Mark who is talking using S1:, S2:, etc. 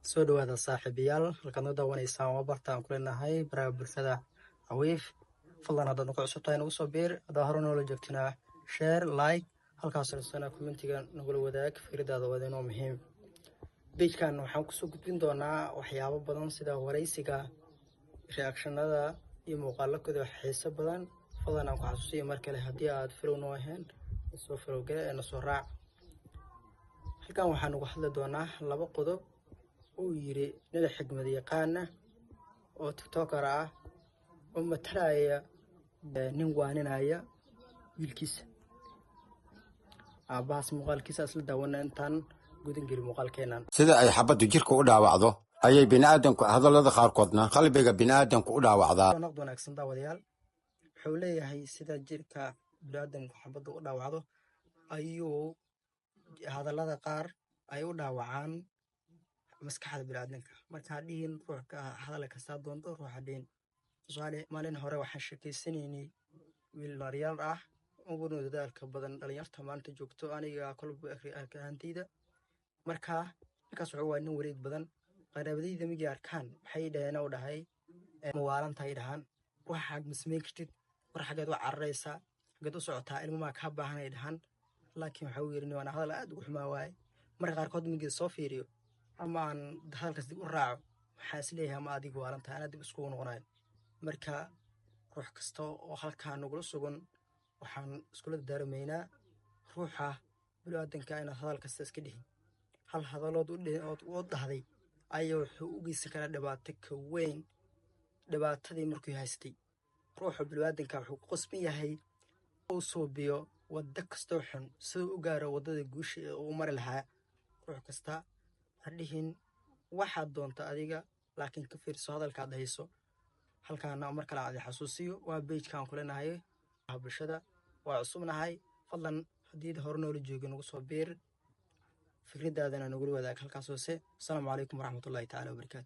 S1: soo dhawaada saaxiibayaal halkaad noo daawanaysaan waa bartaan ku leenahay baraha bulshada cawiif fadlan haddaad nagu cusub tahay nagu soo biir haddaa hore noola joogtinaa share like halkaasna commentiga nagula wadaag fikradaada waa inoo muhiim bejkan waxaan kusoo gudbin doonaa waxyaabo badan sida waraysiga reactionada iyo muuqaalakooda xiiso badan fadlan aan ku xasuusiyo mar kale haddii aad filow noo ahayn soo filow gale ee nasoo raac halkan waxaan uga hadli doonaa laba qodob uu yiri nin xigmad yaqaan ah oo tiktoker ah oo matalaya nin waaninaya wiilkiisa aabahaas muuqaalkiisa isla daawana intaan gudan geli muuqaalkeenan
S2: sida ay xabaddu jirka u dhaawacdo ayay bini'aadamku hadallada qaarkoodna qalbiga bini'aadamku u dhaawacdaa
S1: naqd wanaagsan daawadayaal wuxuu leeyahay sida jirka bini'aadamku xabaddu u dhaawacdo ayuu hadallada qaar ay u dhaawacaan maskaxda bini'aadamka markaa dhihin ruuxka hadal kasta doonto ruuxa dhihin tusaale maalin hore waxaan sheekaysanaynay wiil maryaal ah ugu dadaalka badan dhalinyarta maanta joogto aniga kolba arkahantayda markaa ninkaas wuxuu waa nin wareeg badan qaraabadayda migi arkaan waxay dhaheen u dhahay mawaalantaay dhahaan waxa xag masmeyn kartid war xageed u cararaysaa xageed u socotaa ilmamaa kaa baahanay dhahaan laakiin waxa uu yiri waana hadal aad ugu xumaa waaye marka qaarkood migi soo fiiriyo ama aan hadalkaas dib u raaco waxaa isleeyahay ama adigu waalantahay anaa dib iskugu noqonayo marka ruux kasta oo halkaa nagula sugan waxaan iskula daramaynaa ruuxa bini'aadanka inaad hadal kasta iska dhihin hal hadalood u dhahday ayaa wuxuu u geysan karaa dhibaato ka weyn dhibaatadii markuu haystay ruuxa bini'aadanka wuxuu ku qasban yahay uu suubiyo waddo kastoo xun siduu u gaaro waddada guusha ee uu mari lahaa ruux kasta ha dhihin waxaad doonta adiga laakiin ka fiirso hadalkaad hayso halkaana mar kale aan xasuusiyo waa bejkaan ku leenahay bulshada waa cusubnahay fadlan haddii hore noola joogo nagu soo biir fikradaadana nagula wadaag halkaas hoose asalaamu calaykum waraxmatullaahi tacaala wabarakaatu